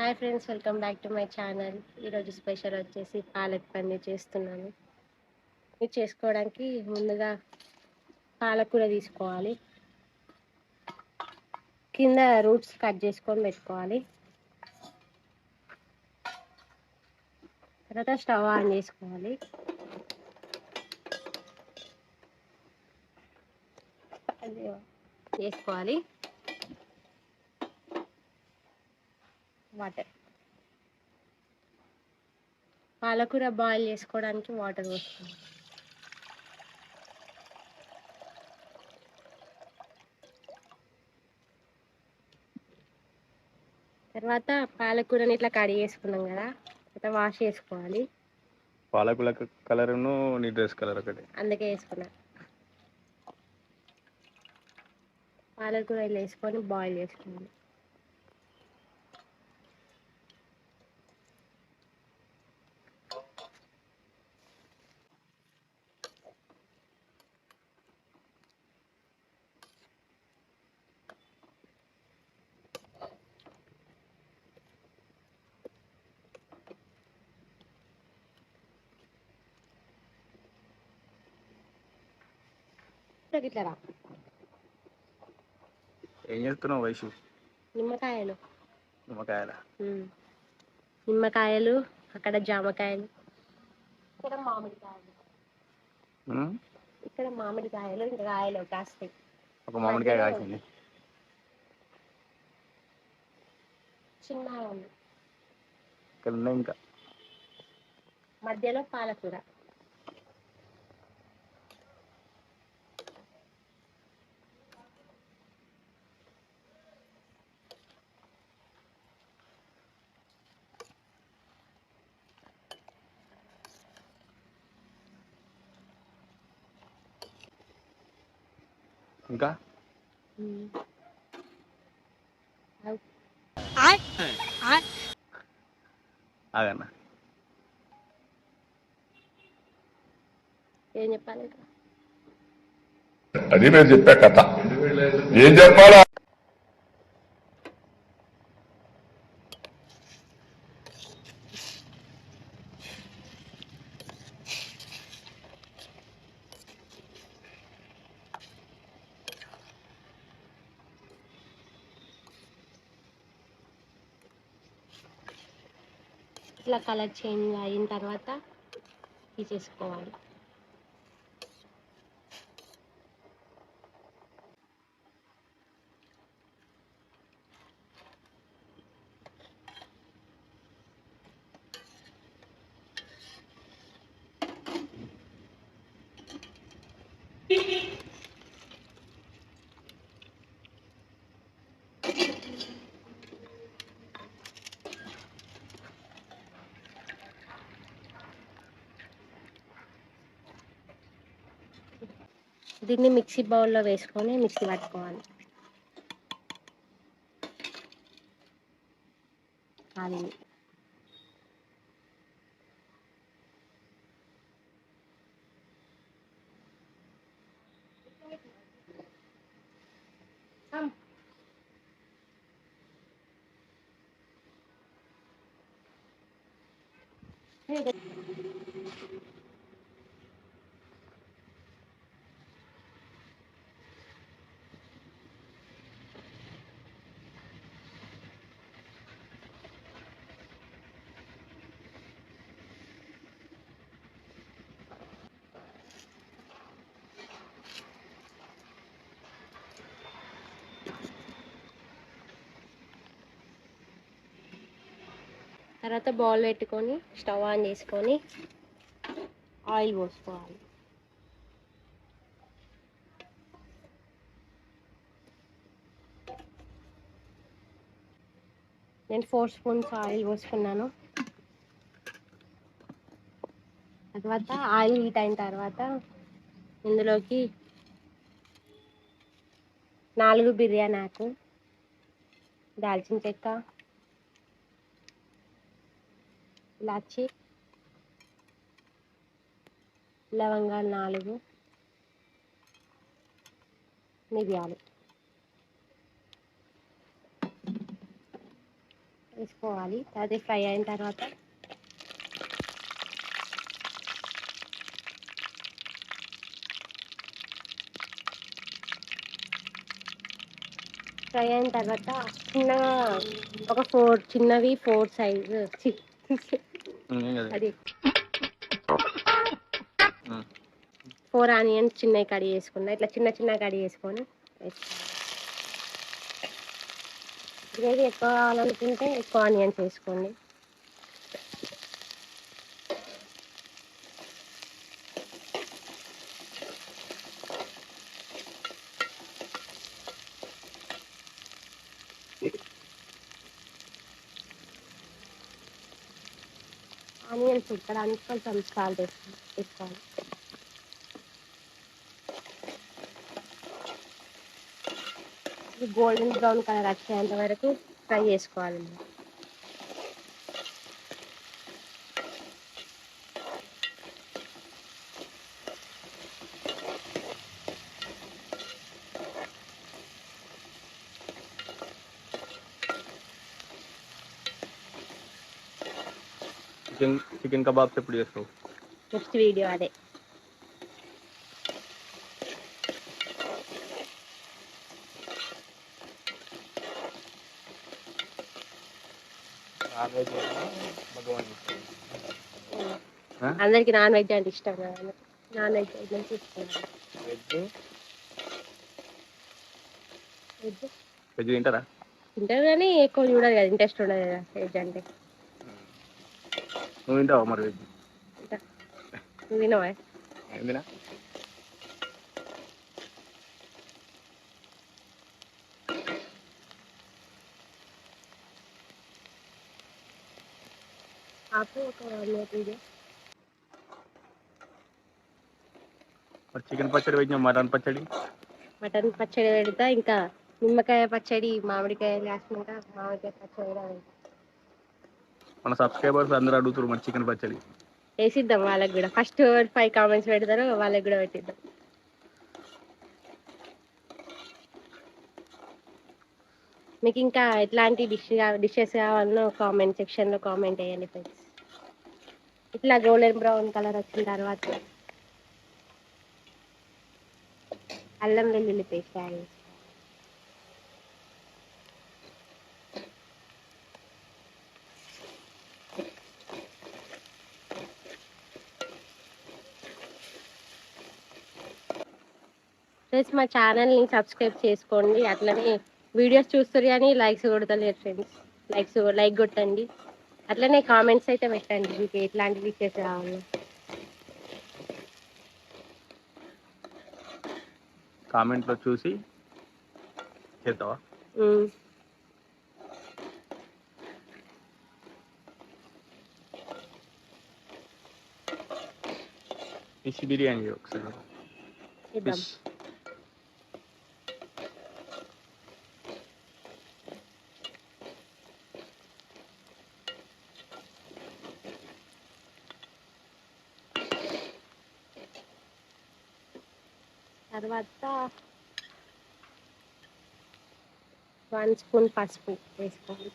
Hi friends, welcome back to my channel. ఈరోజు special వచ్చేసి పాలక్ పన్నీర్ చేస్తున్నాను. ఇది చేసుకోవడానికి ముందుగా పాలకూర తీసుకోవాలి. కింద రూట్స్ కట్ చేసుకొని పెట్టుకోవాలి. తర్వాత స్టవ్ ఆన్ చేసుకోవాలి. వేసుకోవాలి వాటర్. పాలకూర బాయిల్ చేసుకోవడానికి వాటర్ పోసుకోవాలి. తర్వాత పాలకూరని ఇట్లా కడిగేసుకున్నాం కదా, తర్వాత వాష్ చేసుకోవాలి. పాలకూర కలర్ నీ డ్రెస్ కలర్ ఒకటి, అందుకే వేసుకున్నా. పాలకూర ఇలా వేసుకొని బాయిల్ చేసుకోవాలి. ఇట్లా ఏం చేస్తున్నావు వైషు? నిమ్మకాయలు. నిమ్మకాయలు, అక్కడ జామకాయలు, ఇక్కడ మామిడికాయలు. ఇక్కడ మామిడికాయలు ఇంకా కాయలు కాస్తాయి. ఒక మామిడికాయ కాసింది, చిన్నగా ఉంది. ఇక్కడ ఉన్నాయి ఇంకా. మధ్యలో పాలకూర. ఇంకా అదన్నా ఏం చెప్పాలి? అది నేను చెప్పా కథ. ఏం చెప్పాలా? ఇట్లా కలర్ చేంజ్ అయిన తర్వాత తీసేసుకోవాలి. దీన్ని మిక్సీ బౌల్లో వేసుకొని మిక్సీ పట్టుకోవాలి. అది తర్వాత బౌల్ పెట్టుకొని స్టవ్ ఆన్ చేసుకొని ఆయిల్ పోసుకోవాలి. నేను 4 స్పూన్స్ ఆయిల్ పోసుకున్నాను. తర్వాత ఆయిల్ హీట్ అయిన తర్వాత ఇందులోకి 4 బిర్యానీ ఆకు, దాల్చిన చెక్క, ఇలాచి, లవంగాలు 4, మిరియాలు వేసుకోవాలి. అది ఫ్రై అయిన తర్వాత చిన్నగా ఒక 4 చిన్నవి 4 సైజు ఏం కదా అది 4 ఆనియన్స్ చిన్నవి కడిగి చేసుకున్నా. ఇట్లా చిన్న చిన్న కడిగి చేసుకొని వేసుకోవాలి. గ్రేవీ ఎక్కువ కావాలనుకుంటే ఎక్కువ ఆనియన్స్ వేసుకోండి. ఆనియన్స్ ఉడకడానికి కొంచెం సాల్ట్ వేసుకోవాలి. ఇది గోల్డెన్ బ్రౌన్ కలర్ వచ్చేంత వరకు ఫ్రై చేసుకోవాలి. చికెన్ కబాబ్స్ ఎప్పుడు చేస్తావు? నెక్స్ట్ వీడియో అదే. నాన్ వెజ్ భగవాన్ అందరికి నాన్ వెజ్ అంటే ఇష్టం కదా, నాన్ వెజ్ నుంచి ఇష్టం. వెజ్ తింటారా? తింటారు కానీ ఎక్కువ చూడదు కదా, ఇంట్రెస్ట్ ఉండదు కదా వెజ్ అంటే. నువ్వు తింటావా మరి వెజ్? నువ్వు తినవా? ఏందినా? ఆపు ఒక వీడియో. మరి చికెన్ పచ్చడి పెట్టినా, మటన్ పచ్చడి పెడతా, ఇంకా నిమ్మకాయ పచ్చడి, మామిడికాయ వేసినాక మామిడికాయ పచ్చడి కూడా మన సబ్స్క్రైబర్స్ అందరూ అడుగుతారు మరి చికెన్ పచ్చడి వేసిద్దాం. వాళ్ళకి కూడా ఫస్ట్ 5 కామెంట్స్ పెడతారు, వాళ్ళకి కూడా పెట్టిద్దాం. మీకు ఇంకా ఎట్లాంటి డిషెస్ కావాలనో కామెంట్ సెక్షన్లో కామెంట్ వేయండి ఫ్రెండ్స్. ఇట్లా గోల్డెన్ బ్రౌన్ కలర్ వచ్చిన తర్వాత అల్లం వెల్లుల్లి పేస్ట్ యాడ్ చేసుకోవాలి. ఫ్రెండ్స్ మా ఛానల్ని సబ్స్క్రైబ్ చేసుకోండి. అట్లనే వీడియోస్ చూస్తారు కానీ లైక్స్ కొడతలేరు ఫ్రెండ్స్. లైక్ కొట్టండి. అట్లనే కామెంట్స్ అయితే పెట్టండి మీకు ఎట్లాంటి డిషెస్ కావాలి. కామెంట్లో చూసి చేస్తావా? ఫిష్ బిర్యానీ ఒకసారి. ఇద్దాం. తర్వాత 1 స్పూన్ పసుపు వేసుకోవాలి.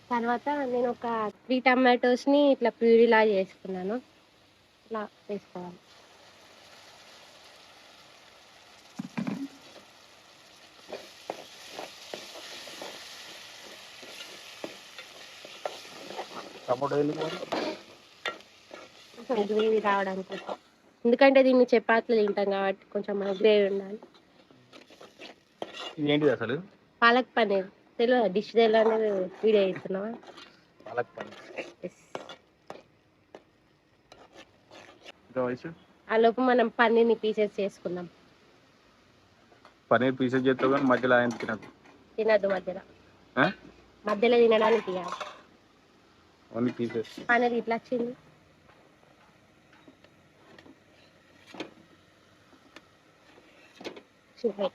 తర్వాత నేను ఒక 3 టమాటోస్ని ఇట్లా ప్యూరీలా చేసుకున్నాను. ఇట్లా వేసుకోవాలి. టమాటో ఎందుకు? కొంచెం గ్రేవీ రావడానికి, ఎందుకంటే దీన్ని చపాతీలు తింటాం కాబట్టి కొంచెం మన గ్రేవీ ఉండాలి. ఇది ఏంటిది అసలు? పాలక్ పన్నీర్ తెలియదు, డిష్ తెలియదు వీడియో ఇస్తున్నావా? పాలక్ పన్నీర్. ఆ లోపు మనం పన్నీర్ని పీసెస్ చేసుకుందాం. పన్నీర్ పీసెస్ చేస్తావు కానీ మధ్యలో ఆయన తినద్దు, మధ్యలో తినడానికి కాదు. Only pieces. పన్నీర్ ఇట్లా వచ్చింది. సూపర్.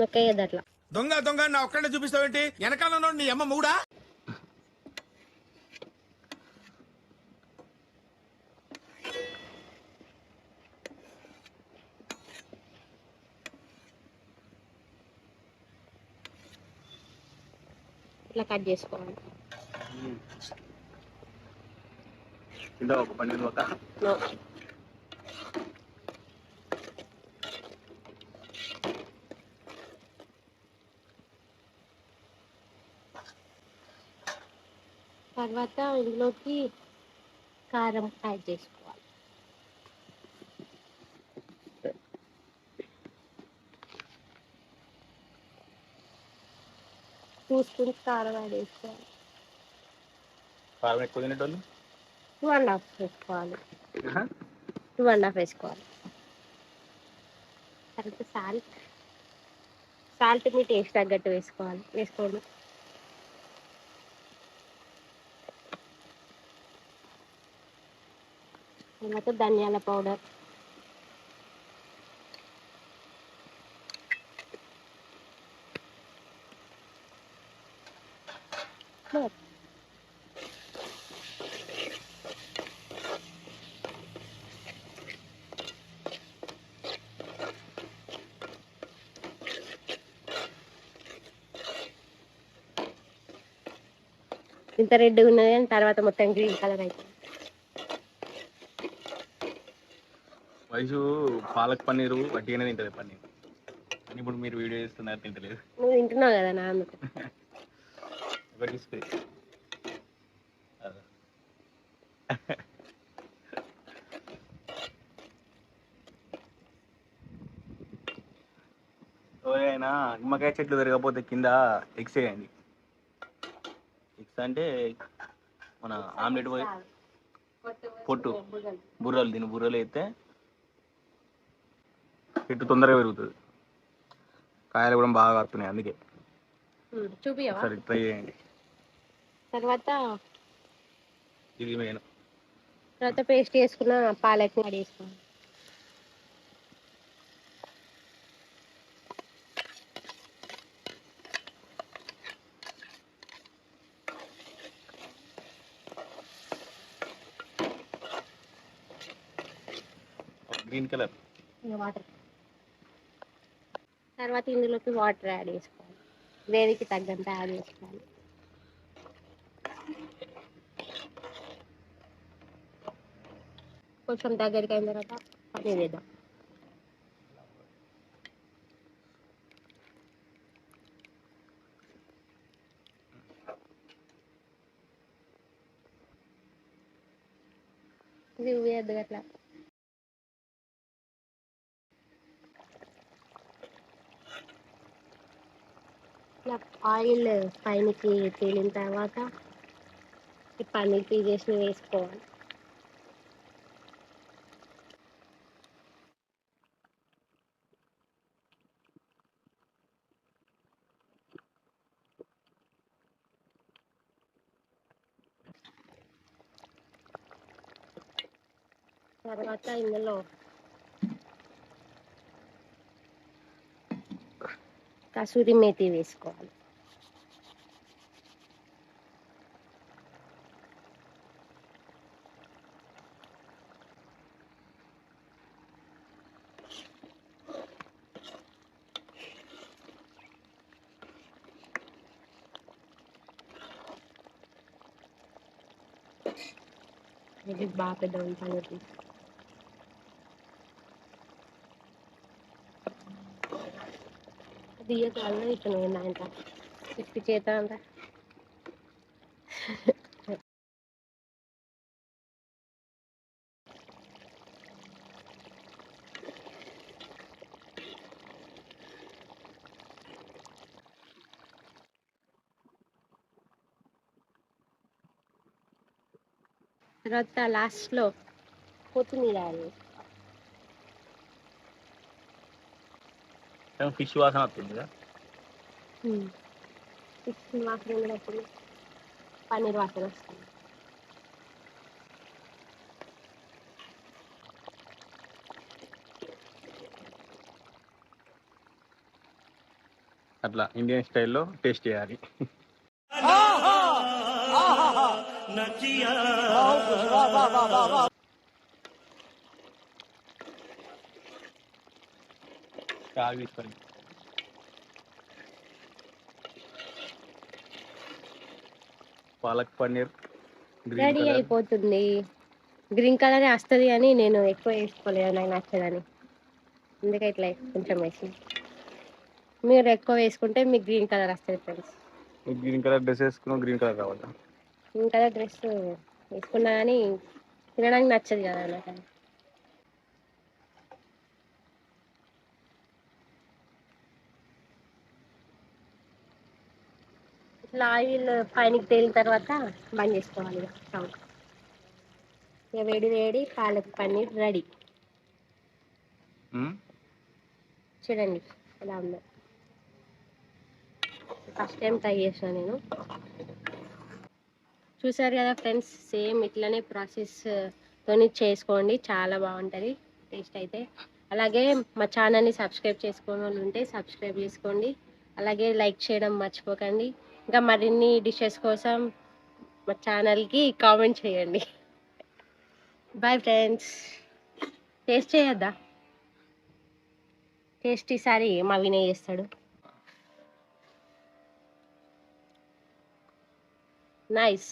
నొక్కేయద్దు అట్లా. దొంగ దొంగ నా ఒక్కడే చూపిస్తావేంటి? వెనకాల నీ అమ్మ మూడా? ఇట్లా కట్ చేసుకోవాలి. ఒక పన్నీర్ ఒక నో. తర్వాత ఇందులోకి కారం యాడ్ చేసుకోవాలి. 2 స్పూన్స్ కారం యాడ్ చేసుకోవాలి. కారం ఎక్కువ తినేటోళ్ళు 2.5 వేసుకోవాలి. 2.5 వేసుకోవాలి. తర్వాత సాల్ట్ మీ టేస్ట్ తగ్గట్టు వేసుకోండి. తర్వాత ధనియాల పౌడర్, ఇంత రెడ్గా ఉన్నది కానీ తర్వాత మొత్తం గ్రీన్ కలర్ అవుతుంది. వయసు పాలక్ పన్నీరు వట్టిగానే తింటది పన్నీర్. కానీ ఇప్పుడు మీరు వీడియో చేస్తున్నారు తింటలేదు. నువ్వు తింటున్నావు కదా నా అందుకు. అయినా నిమ్మకాయ చెట్లు తిరగకపోతే కింద ఎగ్స్ వేయండి. ఎగ్స్ అంటే మన ఆమ్లెట్ పోయి పొట్టు బుర్రలు దీని బుర్రలు వేస్తే చెట్టు తొందరగా పెరుగుతుంది. కాయలు కూడా బాగా వస్తున్నాయి అందుకే. చూపియవా? సరే ట్రై చేయండి. తర్వాత ఇది మెయిన్. తర్వాత పేస్ట్ చేసుకున్న పాలక్ యాడ్ చేసుకోవాలి. Green colour. వాటర్. తర్వాత ఇందులోకి వాటర్ యాడ్ చేసుకోవాలి. గ్రేవీకి తగ్గంత యాడ్ చేసుకోవాలి. కొంచెం దగ్గరికి అయిన తర్వాత పన్నీర్ వేద్దాం. ఇది వేయద్దు అట్లా. ఇలా ఆయిల్ పైనకి తేలిన తర్వాత ఈ పన్నీర్ పీసెస్ని వేసుకోవాలి. తర్వాత ఇందులో కసూరి మేతి వేసుకోవాలి. ఇది బాగా పెద్ద ఉంటుంది. దియ్యకు అల్లం ఇచ్చిన అంట పిచ్చి చేత అంట. తర్వాత లాస్ట్లో కొత్తిమీర యాడ్ చేసుకోవాలి. ఫిష్ వాసన వస్తుంది కదా. ఫిష్ వాసన కూడా పన్నీర్ వాసన వస్తుంది. అట్లా ఇండియన్ స్టైల్లో టేస్ట్ చేయాలి. చాలు తీసుకోండి. Palak paneer green ready colour. అయిపోతుంది. గ్రీన్ కలరే వస్తుంది అని నేను ఎక్కువ వేసుకోలేదు, నాకు నచ్చదని, అందుకే ఇట్లా కొంచెం వేసి. మీరు ఎక్కువ వేసుకుంటే మీకు గ్రీన్ కలర్ వస్తుంది ఫ్రెండ్స్. గ్రీన్ కలర్ డ్రెస్ వేసుకున్నాం, గ్రీన్ కలర్ కావాలా? గ్రీన్ కలర్ డ్రెస్ వేసుకున్నా కానీ తినడానికి నచ్చదు కదా నాకు. ఇట్లా ఆయిల్ పైనకి తేలిన తర్వాత బంద్ చేసుకోవాలి ఇక స్టవ్. ఇక వేడి వేడి పాలక్ పన్నీర్ రెడీ. చూడండి ఎలా ఉందో. ఫస్ట్ టైం ట్రై చేసాను నేను. చూసారు కదా ఫ్రెండ్స్, సేమ్ ఇట్లనే ప్రాసెస్ తోని చేసుకోండి, చాలా బాగుంటుంది టేస్ట్ అయితే. అలాగే మా ఛానల్ని సబ్స్క్రైబ్ చేసుకోని వాళ్ళు ఉంటే సబ్స్క్రైబ్ చేసుకోండి. అలాగే లైక్ చేయడం మర్చిపోకండి. ఇంకా మరిన్ని డిషెస్ కోసం మా ఛానల్కి కామెంట్ చేయండి. Bye friends. టేస్ట్ చేయొద్దా? టేస్ట్ ఈసారి మా వినయ్ చేస్తాడు. నైస్.